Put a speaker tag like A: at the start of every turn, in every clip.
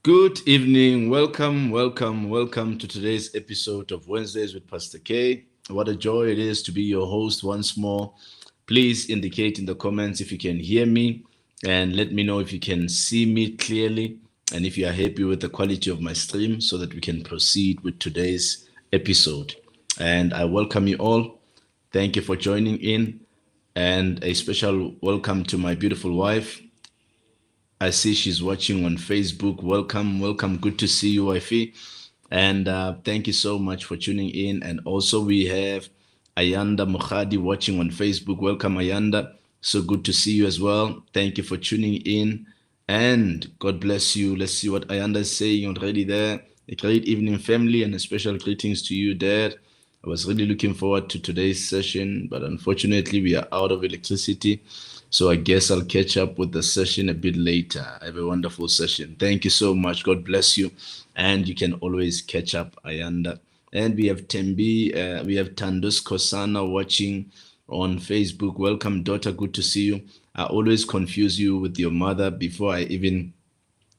A: Good evening. Welcome to today's episode of Wednesdays with Pastor K. What a joy it is to be your host once more. Please indicate in the comments if you can hear me and let me know if you can see me clearly and if you are happy with the quality of my stream so that we can proceed with today's episode. And I welcome you all. Thank you for joining in and a special welcome to my beautiful wife. I see she's watching on Facebook. Welcome. Good to see you, wifey. And thank you so much for tuning in. And also, we have Ayanda Mukhadi watching on Facebook. Welcome, Ayanda. So good to see you as well. Thank you for tuning in. And God bless you. Let's see what Ayanda is saying already there. A great evening, family, and a special greetings to you, Dad. I was really looking forward to today's session, but unfortunately, we are out of electricity. So I guess I'll catch up with the session a bit later. Have a wonderful session. Thank you so much. God bless you. And you can always catch up, Ayanda. And we have Tembi, we have Tandus Kosana watching on Facebook. Welcome, daughter. Good to see you. I always confuse you with your mother before I even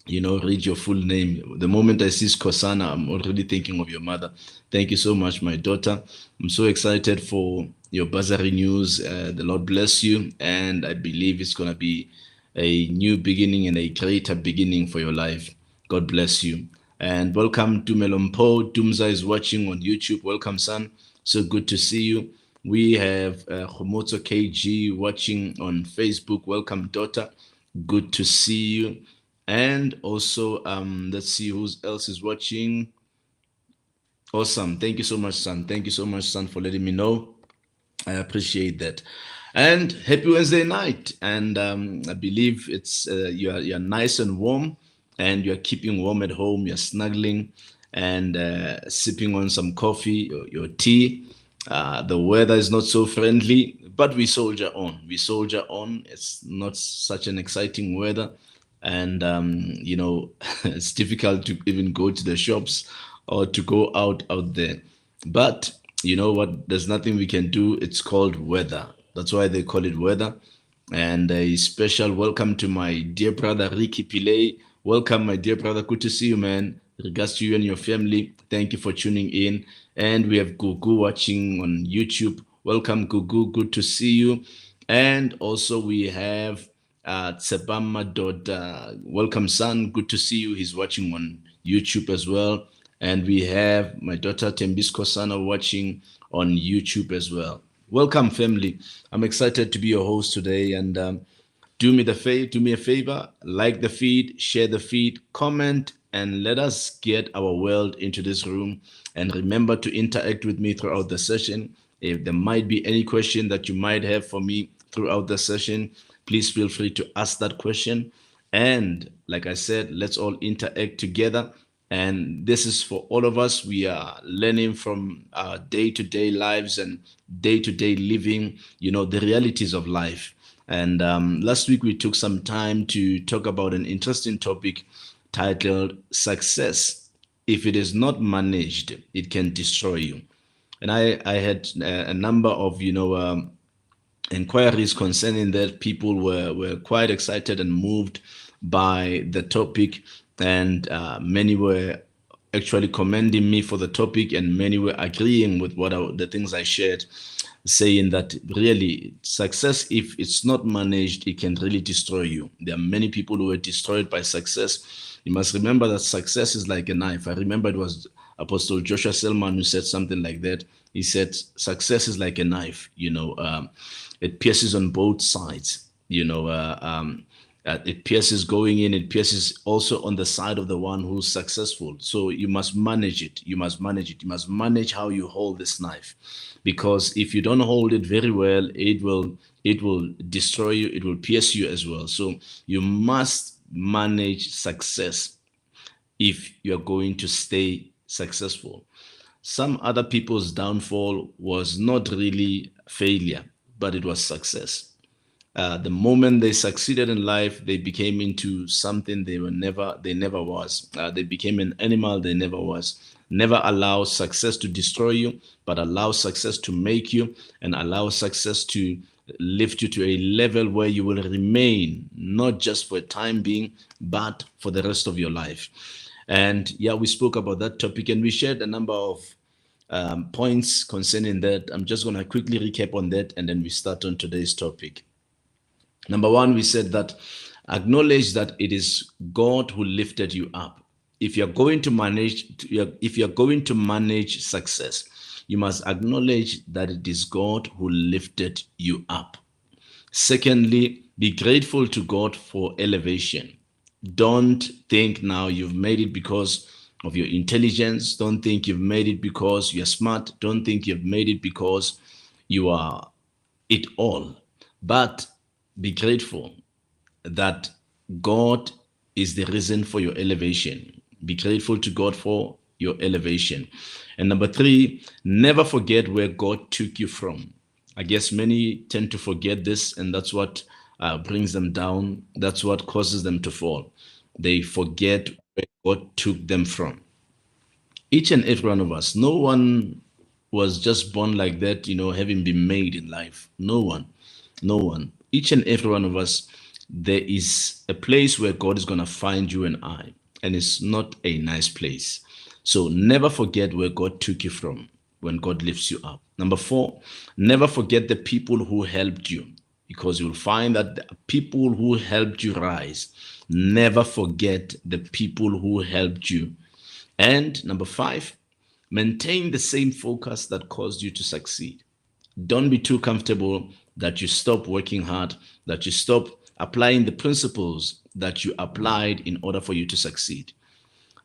A: read your full name. The moment I see Kosana, I'm already thinking of your mother. Thank you so much, my daughter. I'm so excited for your bursary news. The Lord bless you. And I believe it's going to be a new beginning and a greater beginning for your life. God bless you. And welcome to Melompo. Dumza is watching on YouTube. Welcome, son. So good to see you. We have Khomoto KG watching on Facebook. Welcome, daughter. Good to see you. And also, let's see who else is watching. Awesome. Thank you so much, son. Thank you so much, son, for letting me know. I appreciate that. And happy Wednesday night. And I believe it's you're nice and warm, and you're keeping warm at home. You're snuggling and sipping on some coffee, your tea. The weather is not so friendly, but we soldier on. We soldier on. It's not such an exciting weather. And it's difficult to even go to the shops or to go out there. But you know what? There's nothing we can do. It's called weather. That's why they call it weather. And a special welcome to my dear brother Ricky Pillay. Welcome, my dear brother. Good to see you, man. Regards to you and your family. Thank you for tuning in. And we have Gugu watching on YouTube. Welcome, Gugu. Good to see you. And also we have Tsebama Doda. Welcome, son. Good to see you. He's watching on YouTube as well. And we have my daughter Tembisko Sana watching on YouTube as well. Welcome, family. I'm excited to be your host today. And do me a favor, like the feed, share the feed, comment, and let us get our world into this room. And remember to interact with me throughout the session. If there might be any question that you might have for me throughout the session, please feel free to ask that question. And like I said, let's all interact together. And this is for all of us. We are learning from our day-to-day lives and day-to-day living, the realities of life. And last week we took some time to talk about an interesting topic titled Success. If it is not managed, it can destroy you. And I had a number of, inquiries concerning that. People were quite excited and moved by the topic, and many were actually commending me for the topic, and many were agreeing with the things I shared, saying that really success, if it's not managed, it can really destroy you. There are many people who were destroyed by success. You must remember that success is like a knife. I remember it was Apostle Joshua Selman who said something like that. He said, success is like a knife, it pierces on both sides, it pierces going in, it pierces also on the side of the one who's successful. So you must manage it. You must manage how you hold this knife, because if you don't hold it very well, it will destroy you. It will pierce you as well. So you must manage success if you're going to stay successful. Some other people's downfall was not really failure, but it was success. The moment they succeeded in life, they became into something they never was. They became an animal they never was. Never allow success to destroy you, but allow success to make you, and allow success to lift you to a level where you will remain, not just for a time being, but for the rest of your life. And yeah, we spoke about that topic and we shared a number of points concerning that. I'm just going to quickly recap on that and then we start on today's topic. Number one, we said that acknowledge that it is God who lifted you up. If you're going to manage, if you're going to manage success, you must acknowledge that it is God who lifted you up. Secondly, be grateful to God for elevation. Don't think now you've made it because of your intelligence. Don't think you've made it because you're smart. Don't think you've made it because you are it all. But be grateful that God is the reason for your elevation. Be grateful to God for your elevation. And number three, never forget where God took you from. I guess many tend to forget this, and that's what brings them down. That's what causes them to fall. They forget where God took them from. Each and every one of us, no one was just born like that, having been made in life. No one, no one. Each and every one of us, there is a place where God is going to find you and I, and it's not a nice place. So never forget where God took you from when God lifts you up. Number four, never forget the people who helped you, because you'll find that the people who helped you rise. Never forget the people who helped you. And number five, maintain the same focus that caused you to succeed. Don't be too comfortable that you stop working hard, that you stop applying the principles that you applied in order for you to succeed.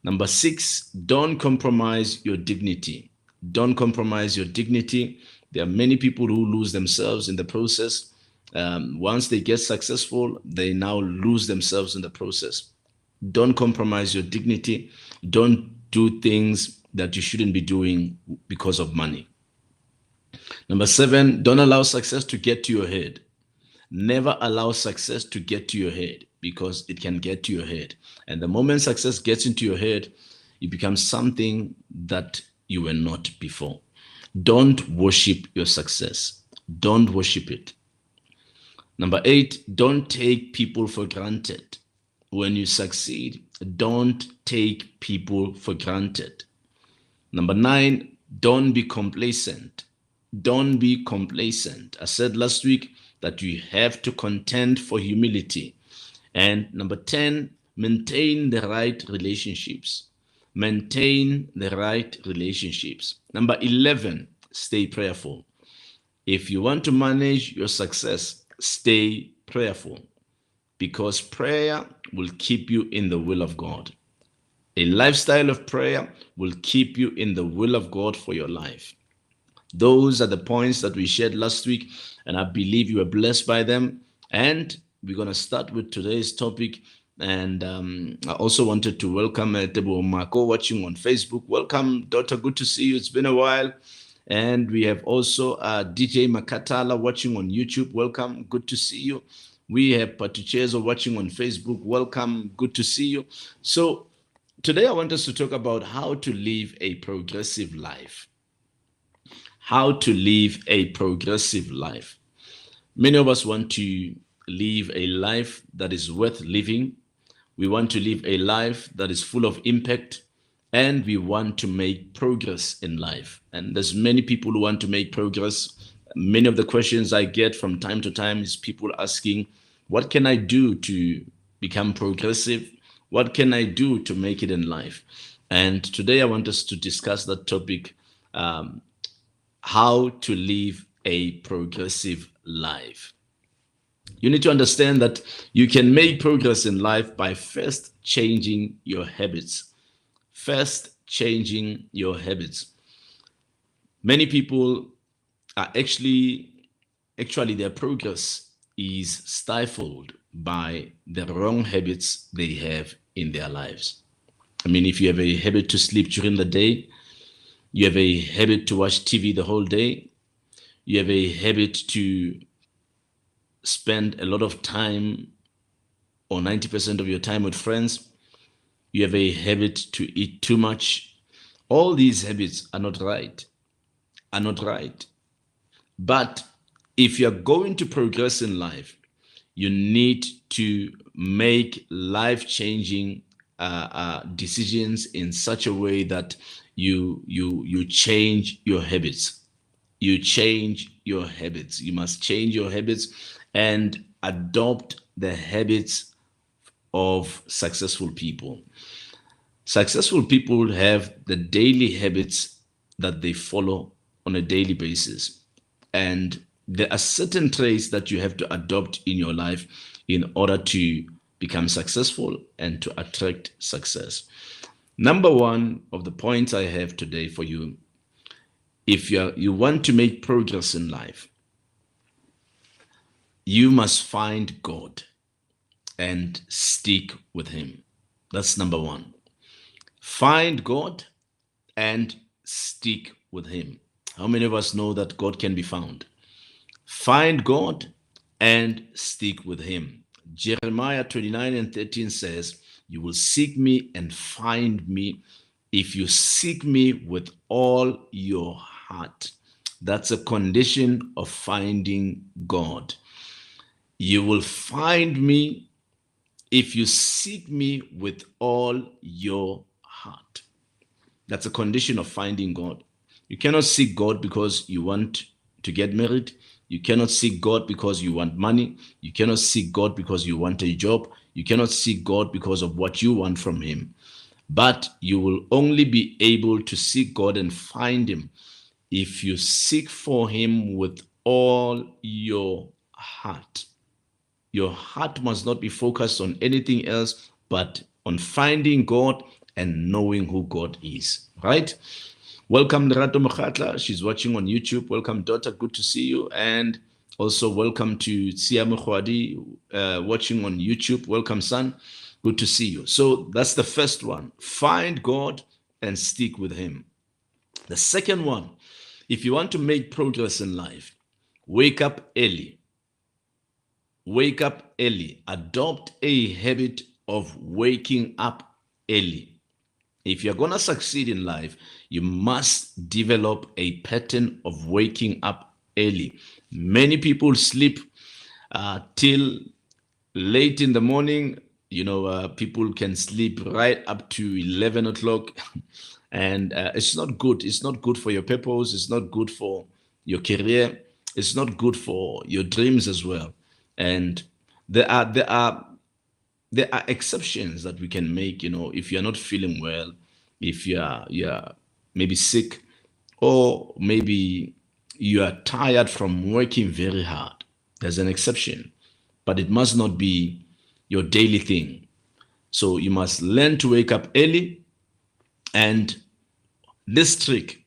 A: Number six, don't compromise your dignity. Don't compromise your dignity. There are many people who lose themselves in the process. Once they get successful, they now lose themselves in the process. Don't compromise your dignity. Don't do things that you shouldn't be doing because of money. Number seven, don't allow success to get to your head. Never allow success to get to your head, because it can get to your head. And the moment success gets into your head, you become something that you were not before. Don't worship your success. Don't worship it. Number eight, don't take people for granted. When you succeed, don't take people for granted. Number nine, don't be complacent. Don't be complacent. I said last week that you have to contend for humility. And number 10, maintain the right relationships. Maintain the right relationships. Number 11, stay prayerful. If you want to manage your success, stay prayerful, because prayer will keep you in the will of God. A lifestyle of prayer will keep you in the will of God for your life. Those are the points that we shared last week, and I believe you were blessed by them. And we're going to start with today's topic. And I also wanted to welcome Tebo Mako watching on Facebook. Welcome, daughter. Good to see you. It's been a while. And we have also DJ Makatala watching on YouTube. Welcome. Good to see you. We have Patuchezo watching on Facebook. Welcome. Good to see you. So today I want us to talk about how to live a progressive life. How to live a progressive life. Many of us want to live a life that is worth living. We want to live a life that is full of impact, and we want to make progress in life. And there's many people who want to make progress. Many of the questions I get from time to time is people asking, what can I do to become progressive? What can I do to make it in life? And today I want us to discuss that topic, how to live a progressive life. You need to understand that you can make progress in life by first changing your habits. First changing your habits. Many people are actually their progress is stifled by the wrong habits they have in their lives. I mean, if you have a habit to sleep during the day, you have a habit to watch TV the whole day, you have a habit to spend a lot of time or 90% of your time with friends, you have a habit to eat too much. All these habits are not right. But if you're going to progress in life, you need to make life-changing decisions in such a way that you change your habits. You change your habits. You must change your habits and adopt the habits of successful people. Successful people have the daily habits that they follow on a daily basis. And there are certain traits that you have to adopt in your life in order to become successful and to attract success. Number one of the points I have today for you, if you want to make progress in life, you must find God and stick with Him. That's number one. Find God and stick with Him. How many of us know that God can be found? Find God and stick with Him. Jeremiah 29:13 says, "You will seek me and find me if you seek me with all your heart." That's a condition of finding God. You will find me if you seek me with all your heart. That's a condition of finding God. You cannot seek God because you want to get married. You cannot seek God because you want money. You cannot seek God because you want a job. You cannot seek God because of what you want from Him. But you will only be able to seek God and find Him if you seek for Him with all your heart. Your heart must not be focused on anything else but on finding God and knowing who God is, right? Welcome, Lerato Mokhatla. She's watching on YouTube. Welcome, daughter. Good to see you. And also welcome to Siame Khwadi, watching on YouTube. Welcome, son. Good to see you. So that's the first one. Find God and stick with Him. The second one, if you want to make progress in life, wake up early. Wake up early. Adopt a habit of waking up early. If you're going to succeed in life, you must develop a pattern of waking up early. Many people sleep till late in the morning. People can sleep right up to 11 o'clock. And it's not good. It's not good for your purpose. It's not good for your career. It's not good for your dreams as well. And there are exceptions that we can make. If you're not feeling well, if you're maybe sick, or maybe you are tired from working very hard, there's an exception, but it must not be your daily thing. So you must learn to wake up early, and this trick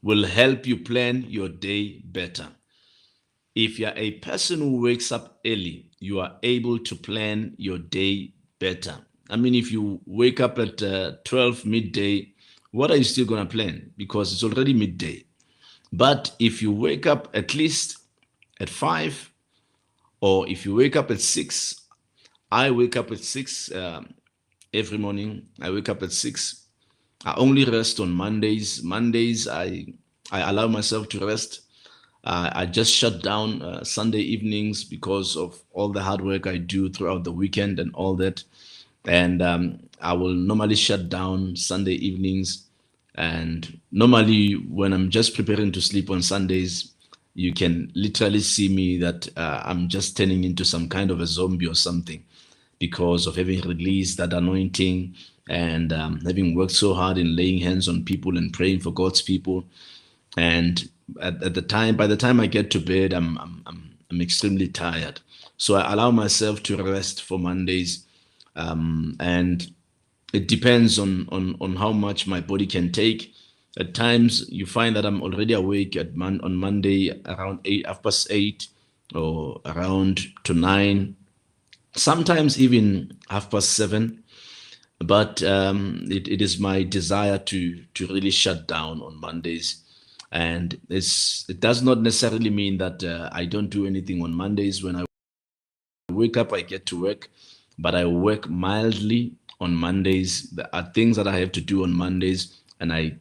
A: will help you plan your day better. If you're a person who wakes up early, you are able to plan your day better. I mean, if you wake up at 12 midday, what are you still going to plan? Because it's already midday. But if you wake up at least at 5, or if you wake up at 6, I wake up at 6 every morning. I wake up at 6. I only rest on Mondays. Mondays, I allow myself to rest. I just shut down Sunday evenings because of all the hard work I do throughout the weekend and all that. And I will normally shut down Sunday evenings. And normally when I'm just preparing to sleep on Sundays, you can literally see me that I'm just turning into some kind of a zombie or something, because of having released that anointing and having worked so hard in laying hands on people and praying for God's people. And by the time I get to bed, I'm extremely tired. So I allow myself to rest for Mondays, and it depends on how much my body can take. At times, you find that I'm already awake on Monday around 8:30, or around to 9. Sometimes even 7:30. But it is my desire to really shut down on Mondays. And it does not necessarily mean that I don't do anything on Mondays. When I wake up, I get to work, but I work mildly on Mondays. There are things that I have to do on Mondays, and I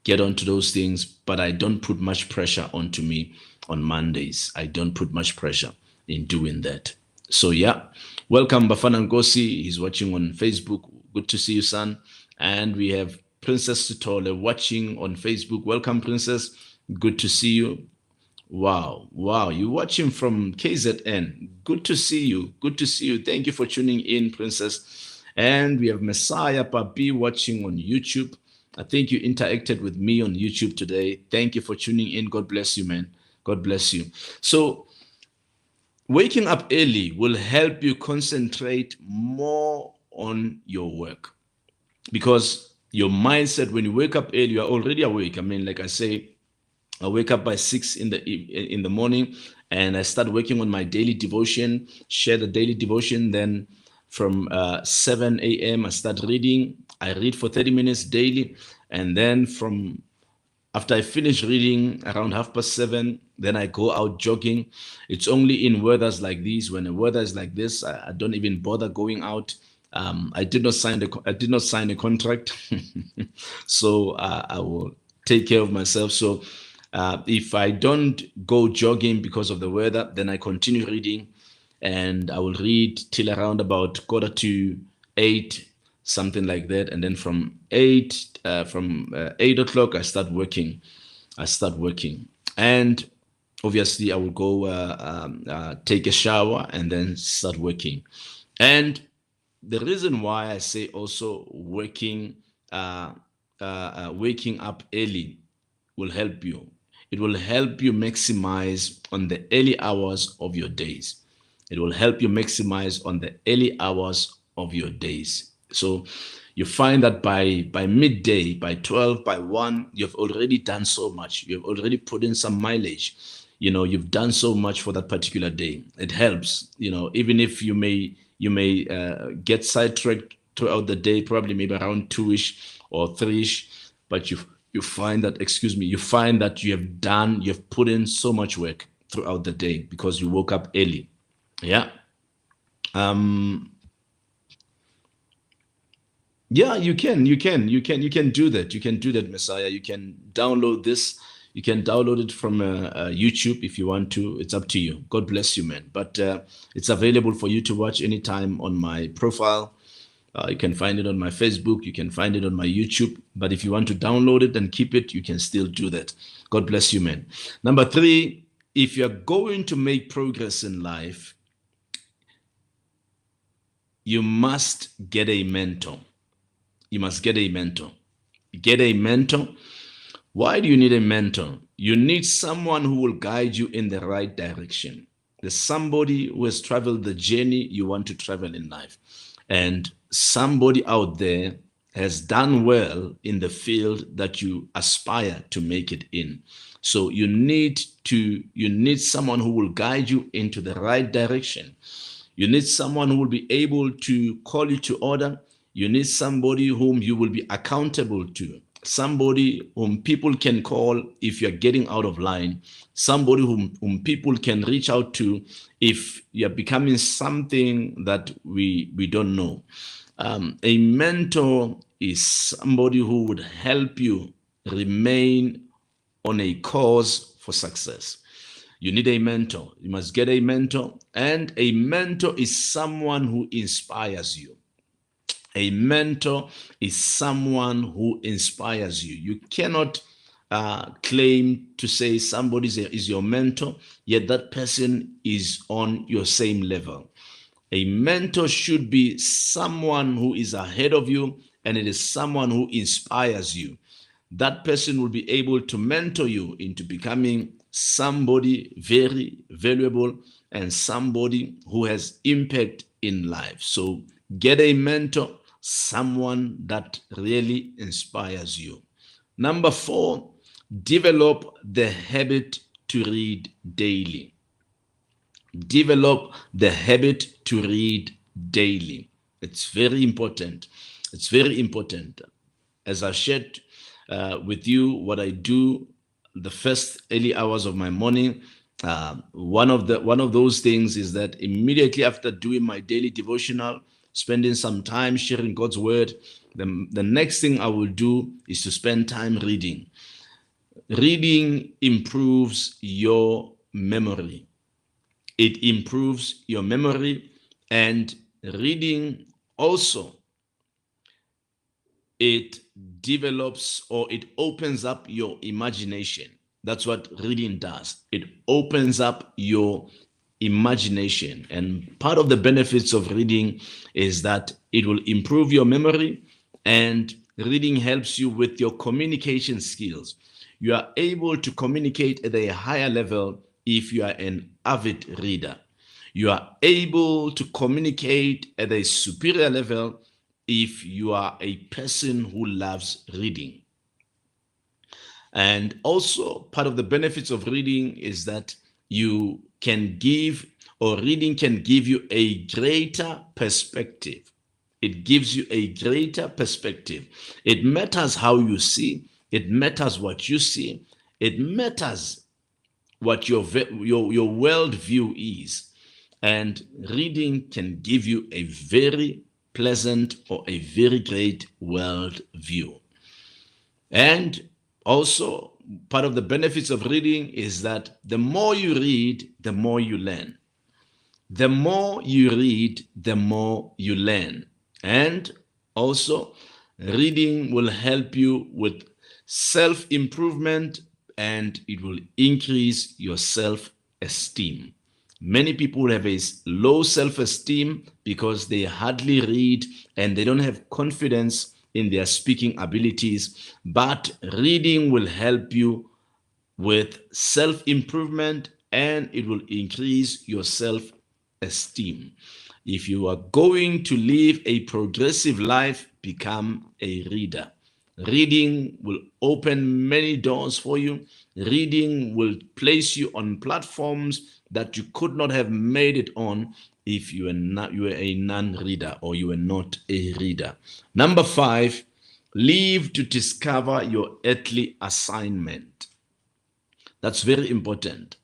A: get onto those things, but I don't put much pressure onto me on Mondays. I don't put much pressure in doing that. So yeah, welcome Bafana Ngosi. He's watching on Facebook. Good to see you, son. And we have Princess Sitole watching on Facebook. Welcome, Princess. Good to see you. Wow, wow. You're watching from KZN. Good to see you. Good to see you. Thank you for tuning in, Princess. And we have Messiah Papi watching on YouTube. I think you interacted with me on YouTube today. Thank you for tuning in. God bless you, man. God bless you. So, waking up early will help you concentrate more on your work because your mindset, when you wake up early, you are already awake. I mean, like I say, I wake up by 6 in the morning and I start working on my daily devotion, share the daily devotion. Then from 7 a.m. I start reading. I read for 30 minutes daily. And then from after I finish reading around 7:30, then I go out jogging. It's only in weathers like these. When the weather is like this, I don't even bother going out. I did not sign a contract, so I will take care of myself. So if I don't go jogging because of the weather, then I continue reading, and I will read till around about 7:45, something like that. And then from 8 o'clock, I start working, and obviously I will go take a shower and then start working. And the reason why I say also waking up early will help you. It will help you maximize on the early hours of your days. It will help you maximize on the early hours of your days. So you find that by midday, by 12, by 1, you've already done so much. You've already put in some mileage. You've done so much for that particular day. It helps, even if you may get sidetracked throughout the day, probably maybe around 2ish or 3ish, but you find that you've put in so much work throughout the day because you woke up early. Yeah. Yeah, you can do that. You can do that, Messiah. You can download this. You can download it from YouTube if you want to. It's up to you. God bless you, man. But it's available for you to watch anytime on my profile. You can find it on my Facebook. You can find it on my YouTube. But if you want to download it and keep it, you can still do that. God bless you, man. Number 3, if you're going to make progress in life, you must get a mentor. You must get a mentor. Get a mentor. Why do you need a mentor? You need someone who will guide you in the right direction. There's somebody who has traveled the journey you want to travel in life. And somebody out there has done well in the field that you aspire to make it in. So you need someone who will guide you into the right direction. You need someone who will be able to call you to order. You need somebody whom you will be accountable to. Somebody whom people can call if you're getting out of line. Somebody whom people can reach out to if you're becoming something that we don't know. A mentor is somebody who would help you remain on a course for success. You need a mentor. You must get a mentor. And a mentor is someone who inspires you. A mentor is someone who inspires you. You cannot claim to say somebody is your mentor, yet that person is on your same level. A mentor should be someone who is ahead of you, and it is someone who inspires you. That person will be able to mentor you into becoming somebody very valuable and somebody who has impact in life. So get a mentor, someone that really inspires you. Number 4, develop the habit to read daily. Develop the habit to read daily. It's very important. It's very important. As I shared with you what I do the first early hours of my morning, one of those things is that immediately after doing my daily devotional, spending some time sharing God's word, the next thing I will do is to spend time reading. Reading improves your memory. It improves your memory, and reading also it develops or it opens up your imagination. That's what reading does. It opens up your imagination. And part of the benefits of reading is that it will improve your memory, and reading helps you with your communication skills. You are able to communicate at a higher level if you are an avid reader. You are able to communicate at a superior level if you are a person who loves reading. And also, part of the benefits of reading is that you can give, or reading can give you a greater perspective. It gives you a greater perspective. It matters how you see, it matters what you see, it matters what your worldview is. And reading can give you a very pleasant or a very great world view. And also, part of the benefits of reading is that the more you read, the more you learn. The more you read, the more you learn. And also, reading will help you with self improvement, and it will increase your self esteem. Many people have a low self esteem because they hardly read and they don't have confidence in their speaking abilities. But reading will help you with self improvement, and it will increase your self esteem. If you are going to live a progressive life, become a reader. Reading will open many doors for you. Reading will place you on platforms that you could not have made it on if you were a non-reader or you were not a reader. Number 5, live to discover your earthly assignment. That's very important.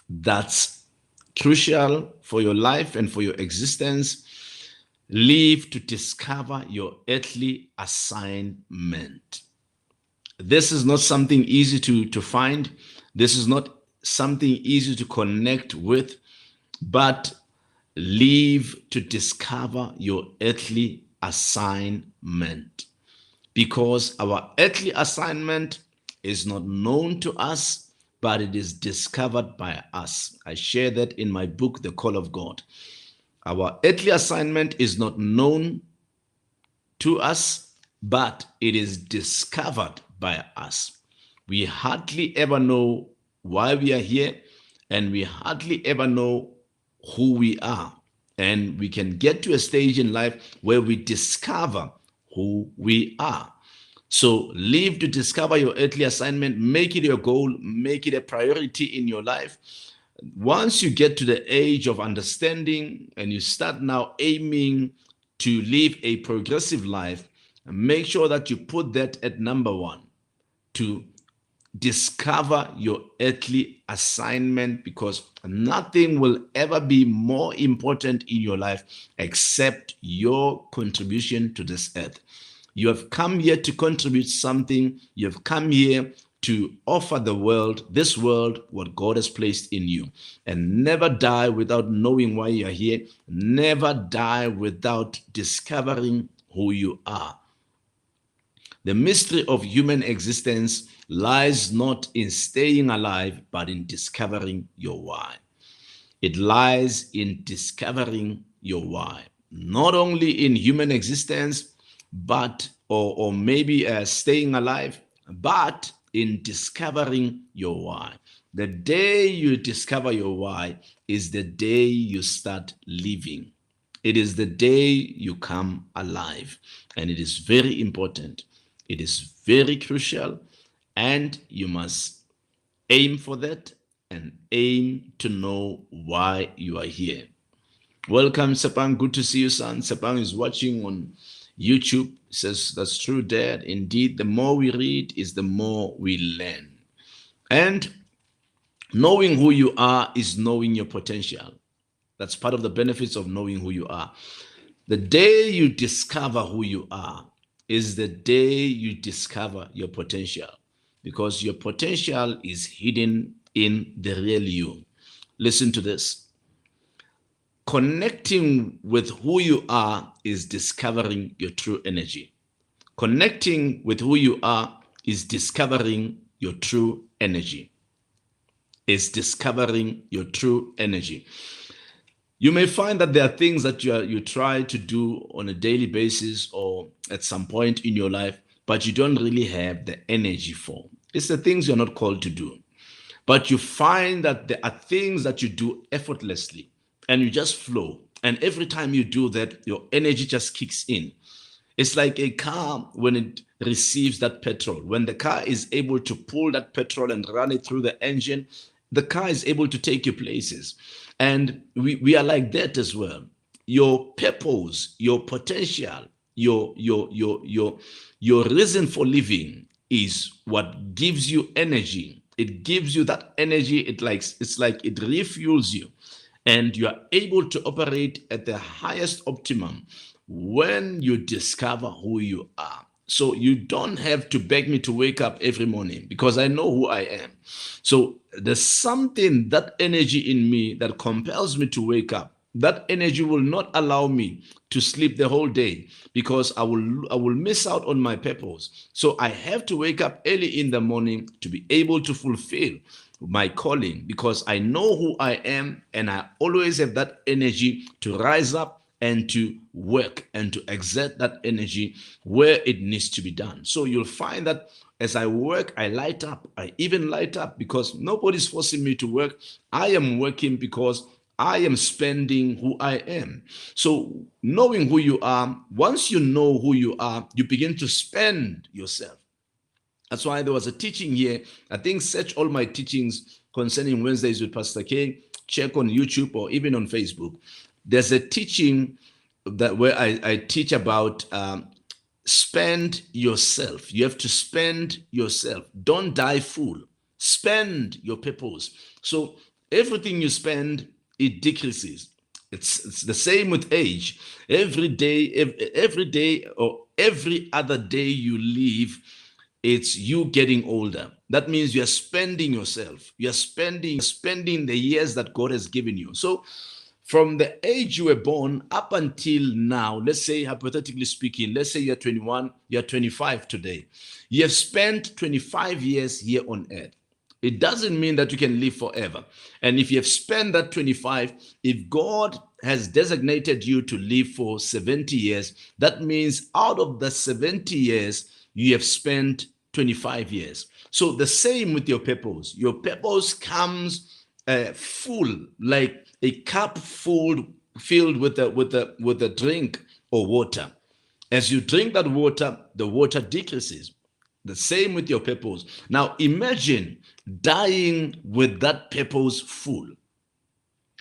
A: That's crucial for your life and for your existence. Live to discover your earthly assignment. This is not something easy to find. This is not something easy to connect with, but live to discover your earthly assignment. Because our earthly assignment is not known to us, but it is discovered by us. I share that in my book, The Call of God. Our earthly assignment is not known to us, but it is discovered by us. We hardly ever know why we are here, and we hardly ever know who we are. And we can get to a stage in life where we discover who we are. So live to discover your earthly assignment. Make it your goal. Make it a priority in your life. Once you get to the age of understanding and you start now aiming to live a progressive life, make sure that you put that at number 1, to discover your earthly assignment, because nothing will ever be more important in your life except your contribution to this earth. You have come here to contribute something. You have come here to offer this world, what God has placed in you. And never die without knowing why you are here. Never die without discovering who you are. The mystery of human existence lies not in staying alive, but in discovering your why. It lies in discovering your why. Not only in human existence, but or maybe staying alive, but in discovering your why. The day you discover your why is the day you start living. It is the day you come alive. And it is very important. It is very crucial. And you must aim for that and aim to know why you are here. Welcome, Sepang. Good to see you, son. Sepang is watching on YouTube. Says, that's true, Dad. Indeed, the more we read is the more we learn. And knowing who you are is knowing your potential. That's part of the benefits of knowing who you are. The day you discover who you are is the day you discover your potential, because your potential is hidden in the real you. Listen to this. Connecting with who you are is discovering your true energy. Connecting with who you are is discovering your true energy. Is discovering your true energy. You may find that there are things that you try to do on a daily basis or at some point in your life, but you don't really have the energy for. It's the things you're not called to do. But you find that there are things that you do effortlessly and you just flow. And every time you do that, your energy just kicks in. It's like a car when it receives that petrol. When the car is able to pull that petrol and run it through the engine, the car is able to take you places. And we are like that as well. Your purpose, your potential, your reason for living is what gives you energy. It gives you that energy. It's like it refuels you, and you are able to operate at the highest optimum when you discover who you are. So you don't have to beg me to wake up every morning because I know who I am. So there's something, that energy in me that compels me to wake up. That energy will not allow me to sleep the whole day because I will miss out on my purpose. So I have to wake up early in the morning to be able to fulfill my calling because I know who I am, and I always have that energy to rise up and to work and to exert that energy where it needs to be done. So you'll find that as I work, I light up. I even light up because nobody's forcing me to work. I am working because I am spending who I am. So knowing who you are, once you know who you are, you begin to spend yourself. That's why there was a teaching here. I think search all my teachings concerning Wednesdays with Pastor K. Check on YouTube or even on Facebook. There's a teaching that where I teach about spend yourself. You have to spend yourself. Don't die full. Spend your purpose. So everything you spend, it decreases. It's the same with age. Every day or every other day you live, it's you getting older. That means you're spending yourself. You're spending the years that God has given you. So from the age you were born up until now, let's say hypothetically speaking, let's say you're 21, you're 25 today. You have spent 25 years here on earth. It doesn't mean that you can live forever. And if you have spent that 25, if God has designated you to live for 70 years, that means out of the 70 years, you have spent 25 years. So the same with your purpose. Your purpose comes full, like a cup filled with a drink or water. As you drink that water, the water decreases. The same with your purpose. Now imagine dying with that purpose full.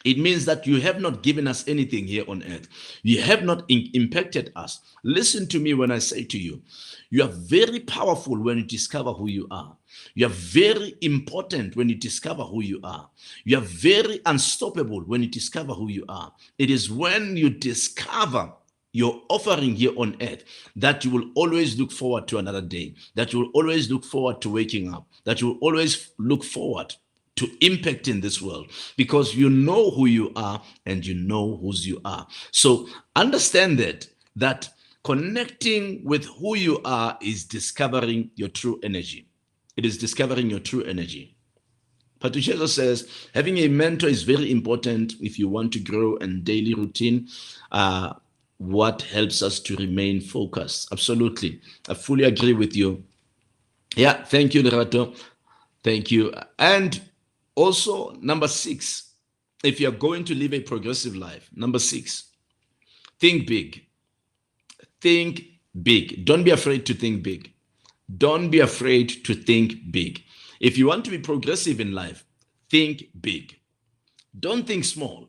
A: It means that you have not given us anything here on earth. You have not impacted us. Listen to me when I say to you, you are very powerful when you discover who you are. You are very important when you discover who you are. You are very unstoppable when you discover who you are. It is when you discover your offering here on earth that you will always look forward to another day, that you will always look forward to waking up, that you will always look forward to impacting this world because you know who you are and you know whose you are. So understand that connecting with who you are is discovering your true energy. It is discovering your true energy. Patricia says, having a mentor is very important if you want to grow in daily routine. What helps us to remain focused? Absolutely. I fully agree with you. Yeah, thank you, Lerato. Thank you. And also, number 6, if you're going to live a progressive life, number 6, think big. Think big. Don't be afraid to think big. Don't be afraid to think big. If you want to be progressive in life, think big. Don't think small.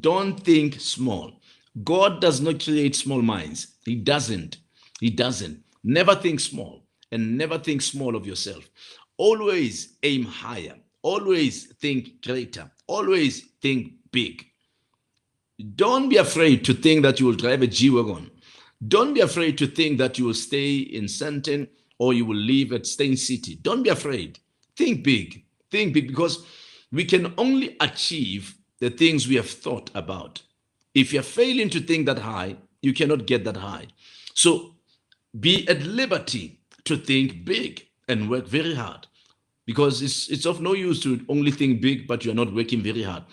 A: Don't think small. God does not create small minds. He doesn't. He doesn't. Never think small and never think small of yourself. Always aim higher. Always think greater. Always think big. Don't be afraid to think that you will drive a G-Wagon. Don't be afraid to think that you will stay in Sandton or you will live at Stain City. Don't be afraid. Think big. Think big because we can only achieve the things we have thought about. If you're failing to think that high, you cannot get that high. So Be at liberty to think big and work very hard, because it's of no use to only think big but you're not working very hard.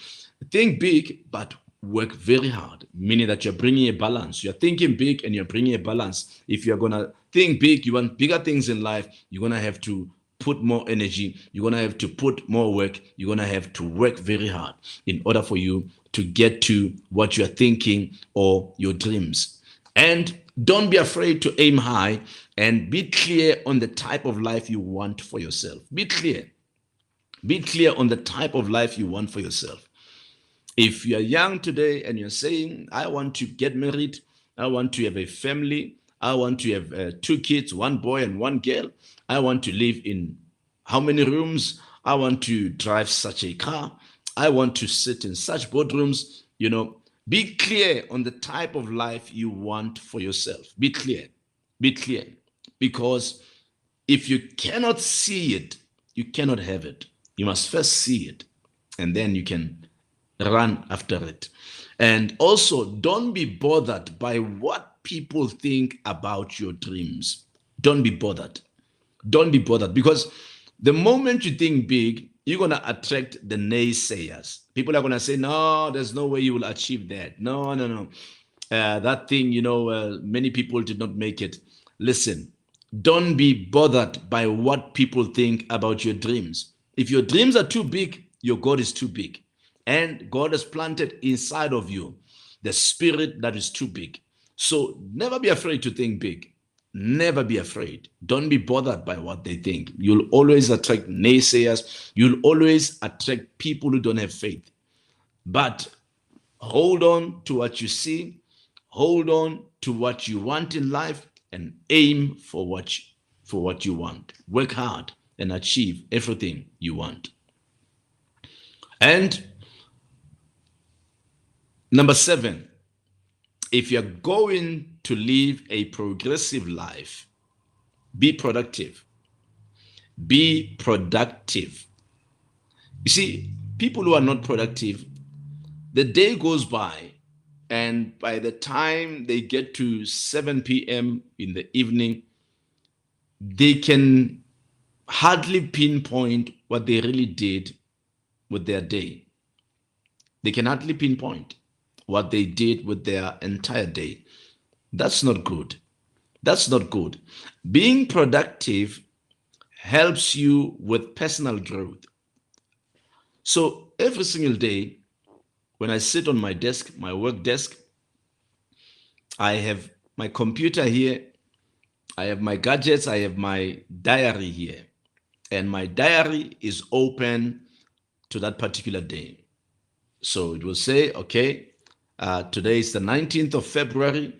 A: Think big but work very hard, meaning that you're bringing a balance. You're thinking big and you're bringing a balance. If you're going to think big, you want bigger things in life, you're going to have to put more energy, you're going to have to put more work, you're going to have to work very hard in order for you to get to what you're thinking or your dreams. And don't be afraid to aim high and be clear on the type of life you want for yourself. Be clear. Be clear on the type of life you want for yourself. If you're young today and you're saying, I want to get married, I want to have a family, I want to have 2 kids, 1 boy and 1 girl, I want to live in how many rooms, I want to drive such a car, I want to sit in such boardrooms, be clear on the type of life you want for yourself. Be clear. Be clear. Because if you cannot see it, you cannot have it. You must first see it, and then you can run after it. And also, don't be bothered by what people think about your dreams. Don't be bothered. Don't be bothered, because the moment you think big, you're going to attract the naysayers. People are going to say, no, there's no way you will achieve that. No. That thing, many people did not make it. Listen, don't be bothered by what people think about your dreams. If your dreams are too big, your God is too big. And God has planted inside of you the spirit that is too big. So never be afraid to think big. Never be afraid. Don't be bothered by what they think. You'll always attract naysayers. You'll always attract people who don't have faith. But hold on to what you see. Hold on to what you want in life and aim for what you want. Work hard and achieve everything you want. And number 7, if you're going to live a progressive life, be productive. Be productive. You see, people who are not productive, the day goes by, and by the time they get to 7 p.m. in the evening, they can hardly pinpoint what they really did with their day. They can hardly pinpoint what they did with their entire day. That's not good. That's not good. Being productive helps you with personal growth. So every single day, when I sit on my desk, my work desk, I have my computer here, I have my gadgets, I have my diary here. And my diary is open to that particular day. So it will say, okay, today is the 19th of February,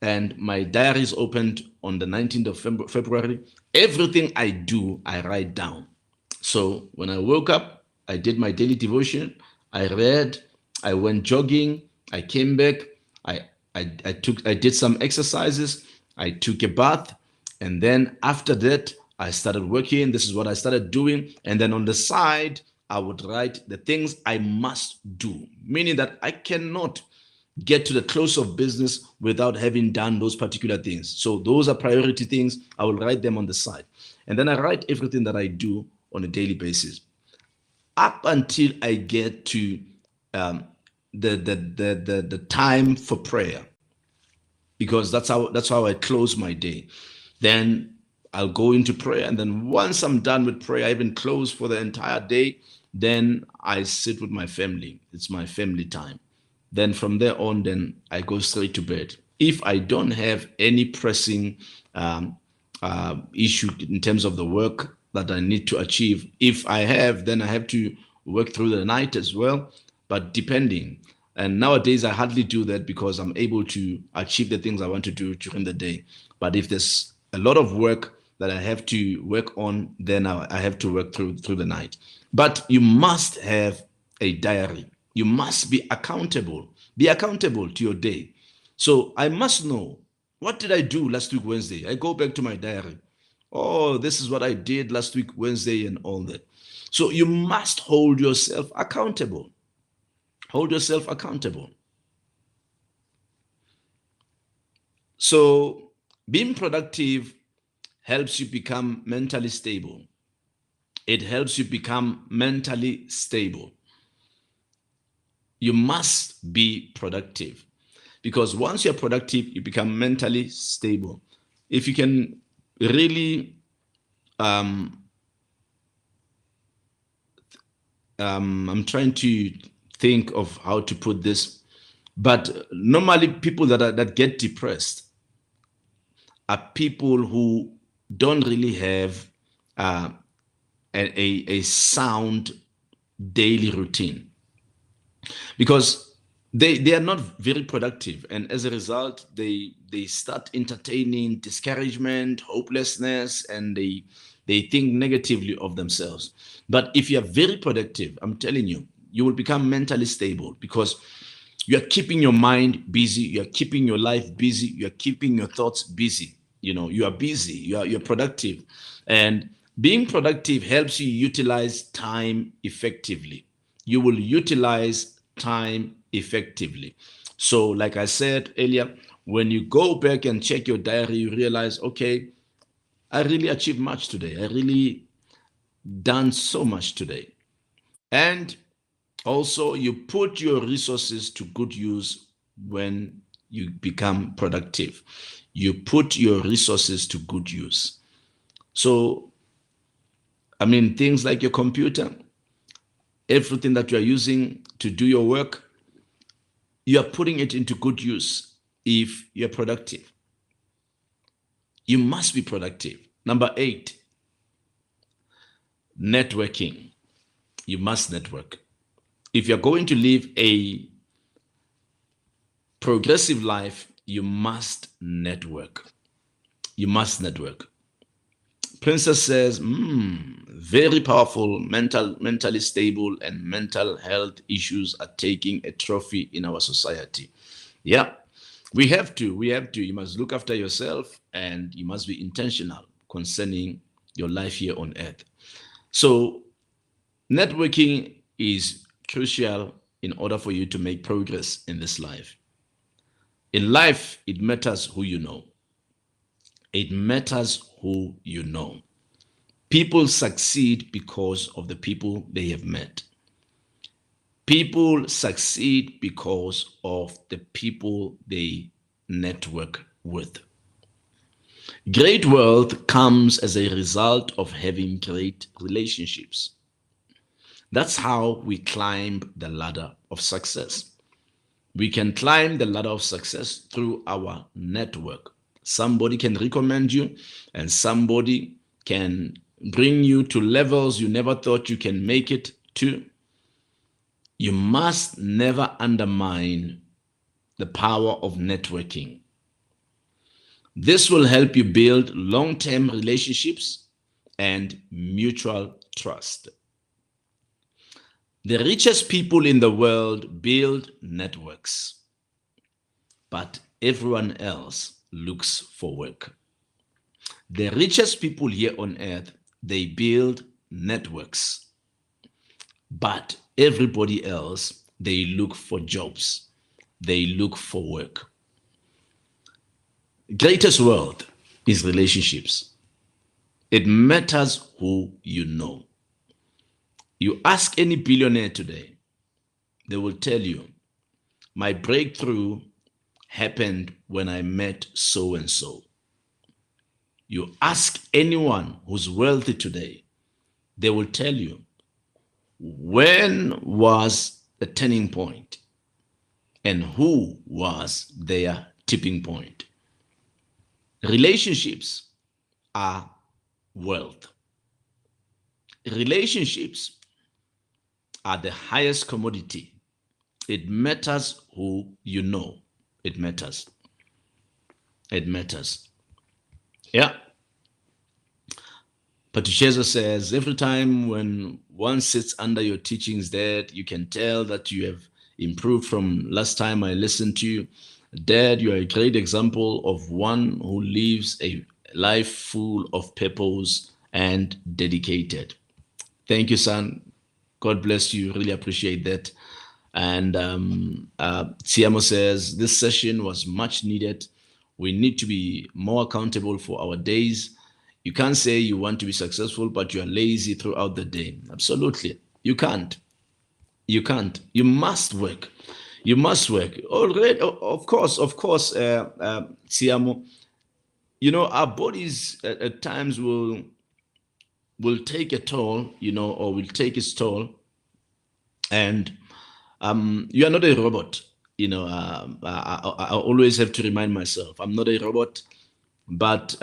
A: and my diary is opened on the 19th of February. Everything I do, I write down. So when I woke up, I did my daily devotion, I read, I went jogging, I came back, I did some exercises, I took a bath, and then after that, I started working. This is what I started doing. And then on the side, I would write the things I must do, meaning that I cannot get to the close of business without having done those particular things. So those are priority things. I will write them on the side. And then I write everything that I do on a daily basis up until I get to the time for prayer, because that's how I close my day. Then I'll go into prayer, and then once I'm done with prayer, I even close for the entire day. Then I sit with my family. It's my family time. Then from there on, then I go straight to bed. If I don't have any pressing issue in terms of the work that I need to achieve, if I have, then I have to work through the night as well, but depending. And nowadays, I hardly do that because I'm able to achieve the things I want to do during the day. But if there's a lot of work that I have to work on, then I have to work through the night. But you must have a diary. You must be accountable. Be accountable to your day. So I must know, what did I do last week Wednesday? I go back to my diary. Oh, this is what I did last week Wednesday and all that. So you must hold yourself accountable. Hold yourself accountable. So Being productive helps you become mentally stable. It helps you become mentally stable. You must be productive, because once you're productive, you become mentally stable. If you can really, I'm trying to think of how to put this, but normally people that get depressed are people who don't really have uh, a sound daily routine, because they are not very productive, and as a result they start entertaining discouragement, hopelessness, and they think negatively of themselves. But if you are very productive, I'm telling you, you will become mentally stable, because you are keeping your mind busy, you are keeping your life busy, you are keeping your thoughts busy. You are busy, you're productive. And being productive helps you utilize time effectively. You will utilize time effectively. So like I said earlier, when you go back and check your diary, you realize, okay, I really achieved much today, I really done so much today. And also, you put your resources to good use. When you become productive, you put your resources to good use. So, I mean, things like your computer, everything that you are using to do your work, you are putting it into good use if you're productive. You must be productive. Number 8, networking. You must network. If you're going to live a progressive life, you must network. You must network. Princess says, very powerful, mentally stable, and mental health issues are taking a trophy in our society. Yeah, we have to. We have to. You must look after yourself, and you must be intentional concerning your life here on earth. So, networking is crucial in order for you to make progress in this life. In life, it matters who you know. It matters who you know. People succeed because of the people they have met. People succeed because of the people they network with. Great wealth comes as a result of having great relationships. That's how we climb the ladder of success. We can climb the ladder of success through our network. Somebody can recommend you, and somebody can bring you to levels you never thought you can make it to. You must never undermine the power of networking. This will help you build long-term relationships and mutual trust. The richest people in the world build networks, but everyone else looks for work. The richest people here on earth, they build networks, but everybody else, they look for jobs. They look for work. Greatest wealth is relationships. It matters who you know. You ask any billionaire today, they will tell you, my breakthrough happened when I met so and so. You ask anyone who's wealthy today, they will tell you, when was the turning point and who was their tipping point? Relationships are wealth. Relationships are the highest commodity. It matters who you know. It matters. It matters. Yeah. Patricia says, every time when one sits under your teachings, Dad, you can tell that you have improved from last time I listened to you. Dad, you are a great example of one who lives a life full of purpose and dedicated. Thank you, son. God bless you. Really appreciate that. And Tiamo says, this session was much needed. We need to be more accountable for our days. You can't say you want to be successful, but you are lazy throughout the day. Absolutely. You can't. You can't. You must work. You must work. Already, of course, Siamo, our bodies at times will take a toll, or will take its toll. And you are not a robot. I always have to remind myself, I'm not a robot, but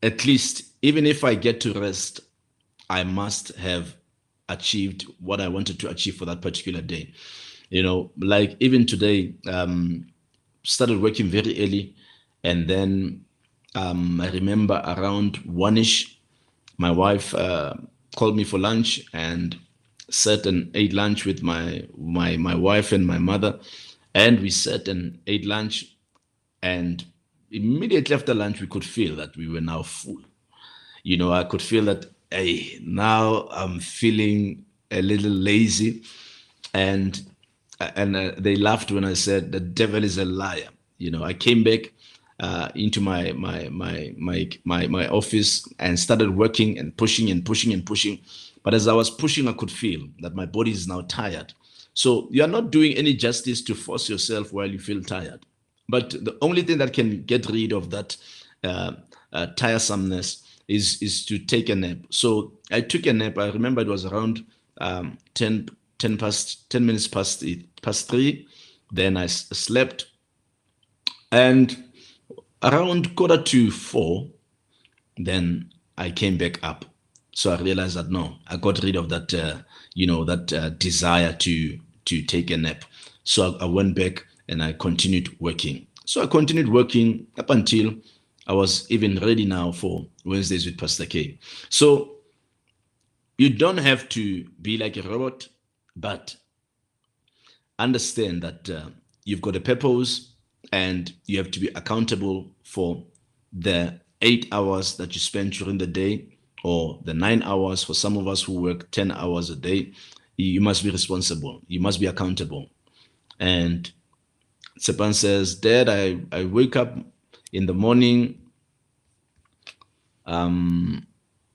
A: at least even if I get to rest, I must have achieved what I wanted to achieve for that particular day. Like even today, started working very early, and then I remember around 1ish, my wife called me for lunch and sat and ate lunch with my wife and my mother, and we sat and ate lunch, and immediately after lunch we could feel that we were now full. I could feel that, hey, now I'm feeling a little lazy, and they laughed when I said the devil is a liar. I came back into my office and started working and pushing and pushing and pushing. But as I was pushing, I could feel that my body is now tired. So you are not doing any justice to force yourself while you feel tired. But the only thing that can get rid of that tiresomeness is to take a nap. So I took a nap. I remember it was around 10 minutes past 3. Then I slept, and around 3:45, then I came back up. So I realized that no, I got rid of that that desire to take a nap. So I went back and I continued working. So I continued working up until I was even ready now for Wednesdays with Pastor K. So you don't have to be like a robot, but understand that you've got a purpose, and you have to be accountable for the 8 hours that you spend during the day, or the 9 hours for some of us who work 10 hours a day. You must be responsible. You must be accountable. And Sepan says, Dad, I wake up in the morning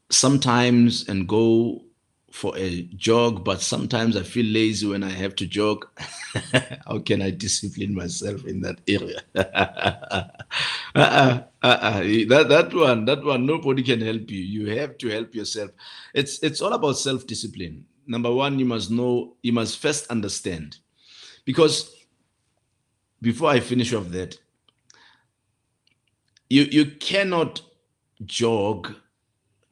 A: sometimes and go for a jog, but sometimes I feel lazy when I have to jog. How can I discipline myself in that area? That one, nobody can help you. You have to help yourself. It's all about self-discipline. Number one, you must first understand. Because before I finish off that, you cannot jog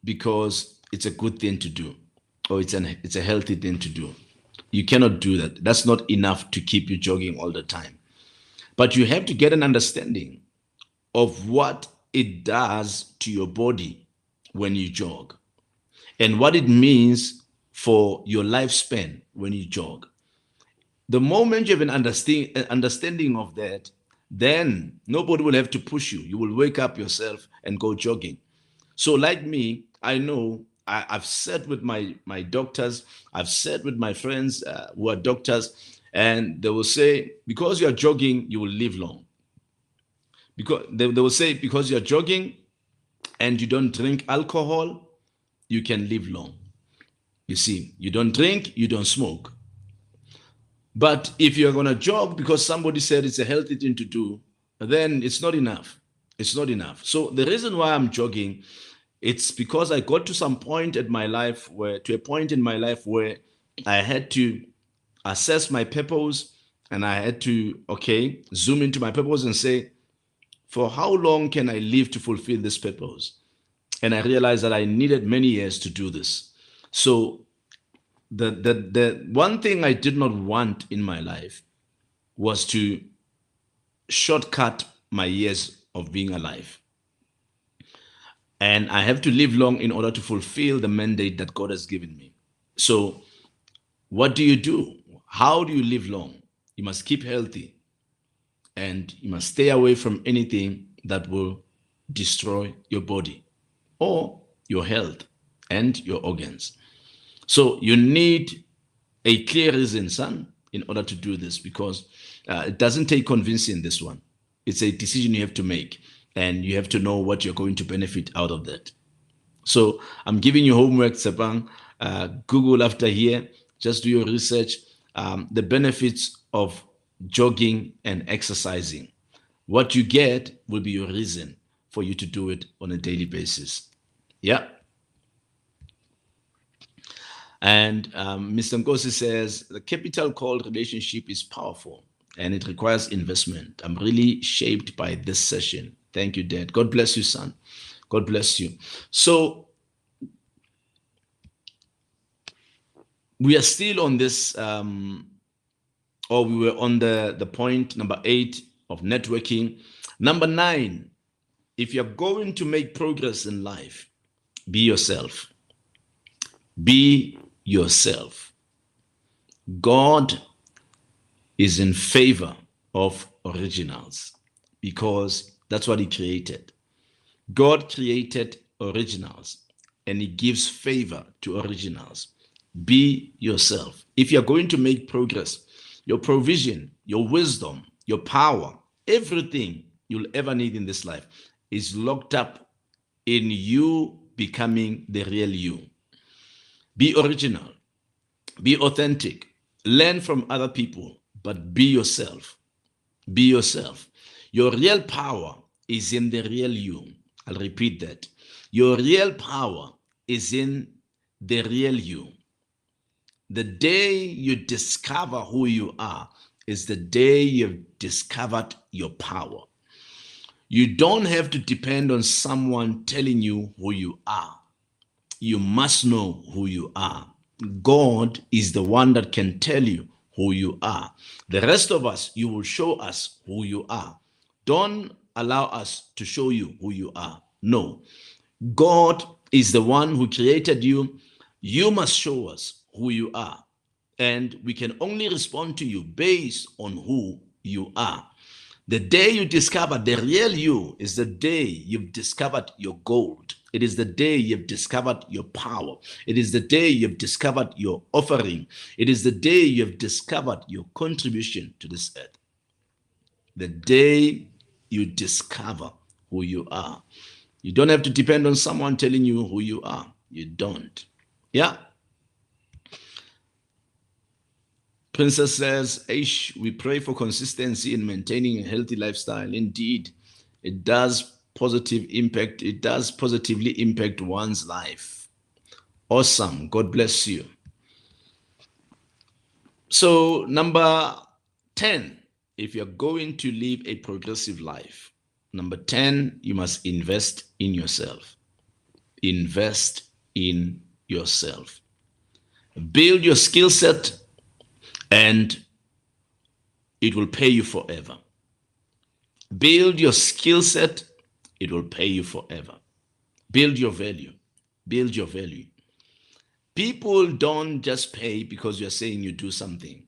A: because it's a good thing to do, or it's a healthy thing to do. You cannot do that. That's not enough to keep you jogging all the time. But you have to get an understanding of what it does to your body when you jog, and what it means for your lifespan when you jog. The moment you have an understanding of that, then nobody will have to push you. You will wake up yourself and go jogging. So like me, I know I've sat with my doctors, I've sat with my friends who are doctors, and they will say, because you're jogging, you will live long. Because they will say, because you're jogging and you don't drink alcohol, you can live long. You see, you don't drink, you don't smoke. But if you're going to jog because somebody said it's a healthy thing to do, then it's not enough. It's not enough. So the reason why I'm jogging, it's because I got to a point in my life where I had to assess my purpose, and I had to, zoom into my purpose and say, for how long can I live to fulfill this purpose? And I realized that I needed many years to do this. So the one thing I did not want in my life was to shortcut my years of being alive. And I have to live long in order to fulfill the mandate that God has given me. So what do you do? How do you live long? You must keep healthy, and you must stay away from anything that will destroy your body or your health and your organs. So you need a clear reason, son, in order to do this, because it doesn't take convincing, this one. It's a decision you have to make, and you have to know what you're going to benefit out of that. So I'm giving you homework, Sepang. Google after here, just do your research. The benefits of jogging and exercising. What you get will be your reason for you to do it on a daily basis. Yeah. And Mr. Ngosi says, the capital called relationship is powerful and it requires investment. I'm really shaped by this session. Thank you, Dad. God bless you, son. God bless you. So we are still on this, or we were on the point number 8 of networking. Number 9, if you're going to make progress in life, be yourself. Be yourself. God is in favor of originals because that's what he created. God created originals and he gives favor to originals. Be yourself. If you're going to make progress, your provision, your wisdom, your power, everything you'll ever need in this life is locked up in you becoming the real you. Be original. Be authentic. Learn from other people, but be yourself. Be yourself. Your real power is in the real you. I'll repeat that. Your real power is in the real you. The day you discover who you are is the day you've discovered your power. You don't have to depend on someone telling you who you are. You must know who you are. God is the one that can tell you who you are. The rest of us, you will show us who you are. Don't allow us to show you who you are. No. God is the one who created you. You must show us who you are. And we can only respond to you based on who you are. The day you discover the real you is the day you've discovered your gold. It is the day you've discovered your power. It is the day you've discovered your offering. It is the day you've discovered your contribution to this earth. The day you discover who you are. You don't have to depend on someone telling you who you are. You don't. Yeah. Princess says, Aish, we pray for consistency in maintaining a healthy lifestyle. Indeed, it does positively impact one's life. Awesome. God bless you. So number 10, if you're going to live a progressive life, number 10, you must invest in yourself. Invest in yourself. Build your skill set and it will pay you forever. Build your skill set, it will pay you forever. Build your value. Build your value. People don't just pay because you're saying you do something.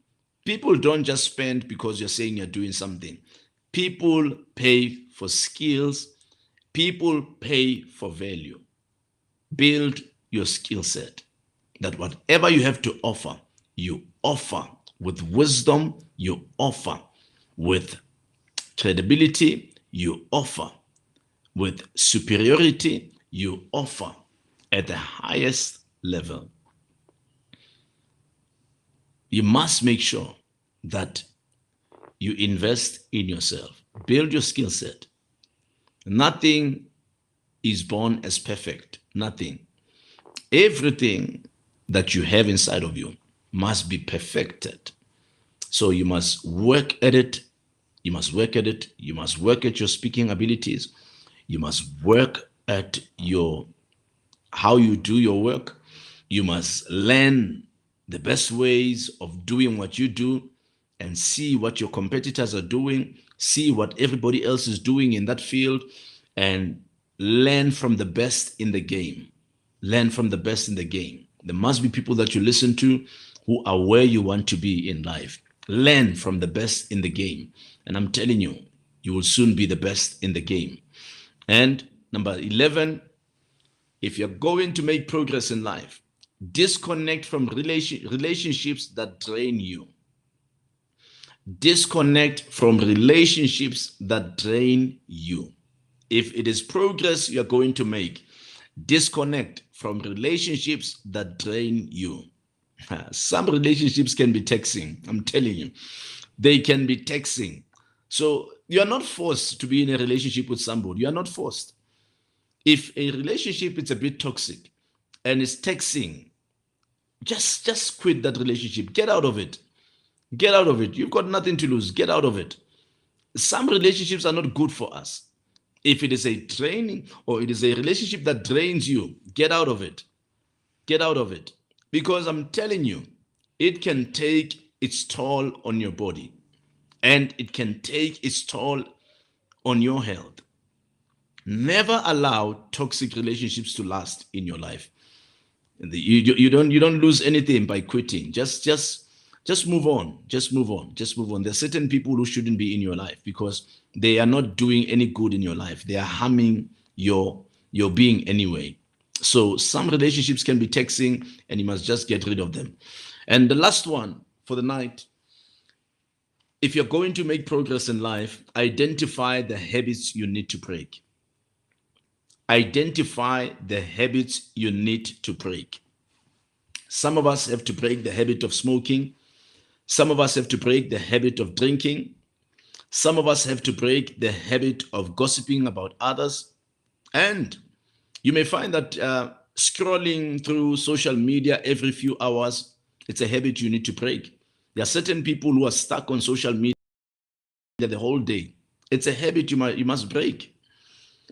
A: People don't just spend because you're saying you're doing something. People pay for skills. People pay for value. Build your skill set. That whatever you have to offer, you offer with wisdom, you offer with credibility, you offer with superiority, you offer at the highest level. You must make sure that you invest in yourself. Build your skill set. Nothing is born as perfect. Nothing. Everything that you have inside of you must be perfected. So you must work at it. You must work at it. You must work at your speaking abilities. You must work at how you do your work. You must learn the best ways of doing what you do and see what your competitors are doing, see what everybody else is doing in that field, and learn from the best in the game. Learn from the best in the game. There must be people that you listen to who are where you want to be in life. Learn from the best in the game. And I'm telling you, you will soon be the best in the game. And number 11, if you're going to make progress in life, disconnect from relationships that drain you. Disconnect from relationships that drain you. If it is progress you're going to make, disconnect from relationships that drain you. Some relationships can be taxing, I'm telling you. They can be taxing. So you're not forced to be in a relationship with somebody. You are not forced. If a relationship is a bit toxic and it's taxing, just quit that relationship. Get out of it. Get out of it. You've got nothing to lose. Get out of it. Some relationships are not good for us. If it is a draining or it is a relationship that drains you, get out of it. Get out of it. Because I'm telling you, it can take its toll on your body and it can take its toll on your health. Never allow toxic relationships to last in your life. You don't lose anything by quitting. Just move on. Just move on. Just move on. There are certain people who shouldn't be in your life because they are not doing any good in your life. They are harming your being anyway. So some relationships can be taxing and you must just get rid of them. And the last one for the night, if you're going to make progress in life, identify the habits you need to break. Identify the habits you need to break. Some of us have to break the habit of smoking. Some of us have to break the habit of drinking. Some of us have to break the habit of gossiping about others. And you may find that scrolling through social media every few hours, it's a habit you need to break. There are certain people who are stuck on social media the whole day. It's a habit you must break.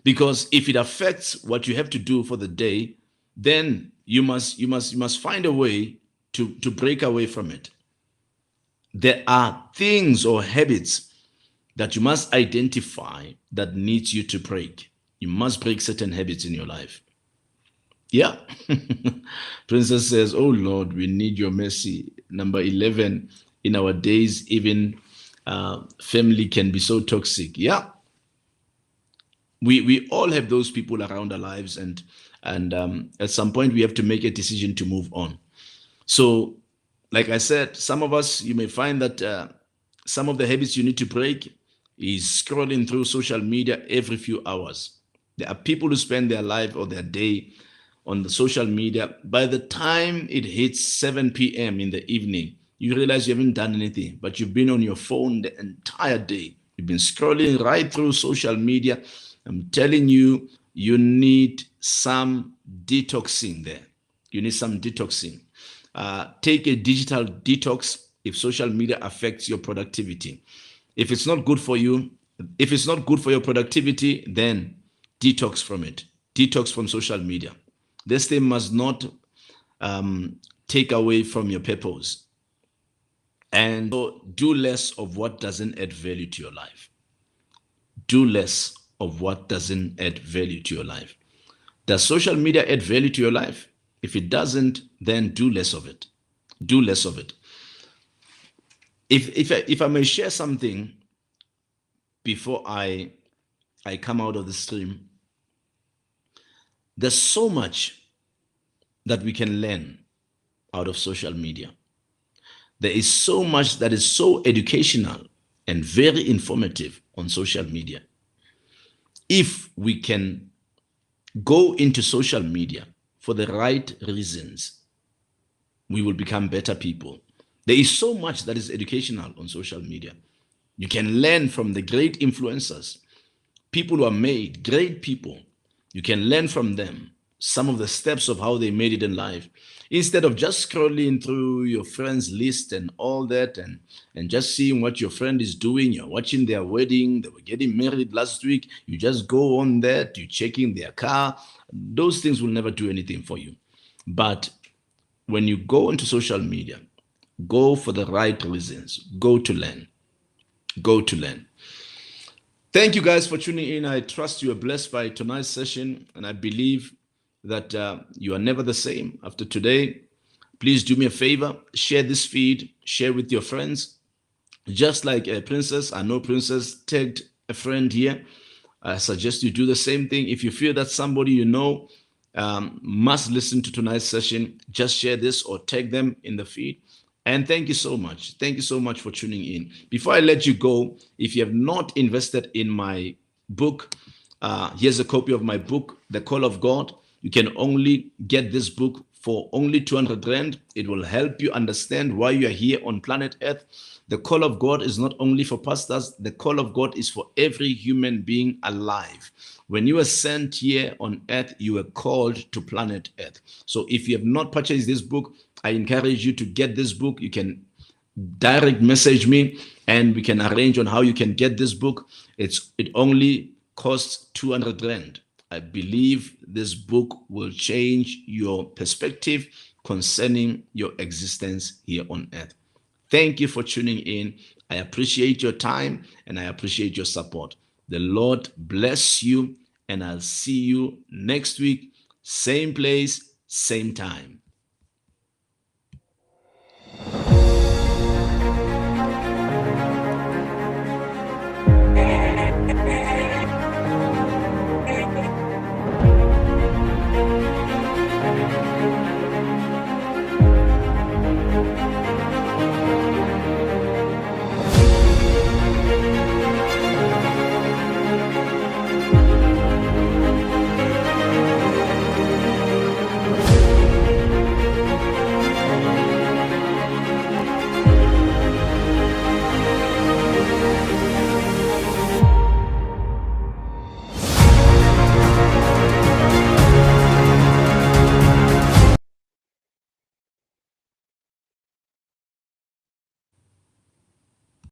A: Because if it affects what you have to do for the day, then you must find a way to break away from it. There are things or habits that you must identify that needs you to break. You must break certain habits in your life. Yeah. Princess says, oh Lord, we need your mercy. Number 11, in our days, even family can be so toxic. Yeah. We all have those people around our lives, and at some point we have to make a decision to move on. So, like I said, some of us, you may find that some of the habits you need to break is scrolling through social media every few hours. There are people who spend their life or their day on the social media. By the time it hits 7 p.m. in the evening, you realize you haven't done anything, but you've been on your phone the entire day. You've been scrolling right through social media. I'm telling you, you need some detoxing there. You need some detoxing. Take a digital detox if social media affects your productivity. If it's not good for you, if it's not good for your productivity, then detox from it. Detox from social media. This thing must not take away from your purpose. And so do less of what doesn't add value to your life. Do less of what doesn't add value to your life. Does social media add value to your life? If it doesn't, then do less of it. Do less of it. If I may share something before I come out of the stream, there's so much that we can learn out of social media. There is so much that is so educational and very informative on social media. If we can go into social media for the right reasons, we will become better people. There is so much that is educational on social media. You can learn from the great influencers, people who are made, great people. You can learn from them some of the steps of how they made it in life, instead of just scrolling through your friends list and all that and just seeing what your friend is doing. You're watching their wedding, they were getting married last week, you just go on that, you're checking their car. Those things will never do anything for you. But when you go into social media, go for the right reasons. Go to learn. Go to learn. Thank you guys for tuning in. I trust you are blessed by tonight's session, and I believe that you are never the same after today. Please do me a favor, share this feed, share with your friends. Just like Princess, I know Princess tagged a friend here. I suggest you do the same thing. If you feel that somebody you know must listen to tonight's session, just share this or tag them in the feed. And thank you so much. Thank you so much for tuning in. Before I let you go, if you have not invested in my book, here's a copy of my book, The Call of God. You can only get this book for only 200 Rand. It will help you understand why you are here on planet Earth. The call of God is not only for pastors, the call of God is for every human being alive. When you were sent here on earth, you were called to planet Earth. So if you have not purchased this book, I encourage you to get this book. You can direct message me and we can arrange on how you can get this book. It only costs 200 Rand. I believe this book will change your perspective concerning your existence here on earth. Thank you for tuning in. I appreciate your time and I appreciate your support. The Lord bless you, and I'll see you next week, same place, same time.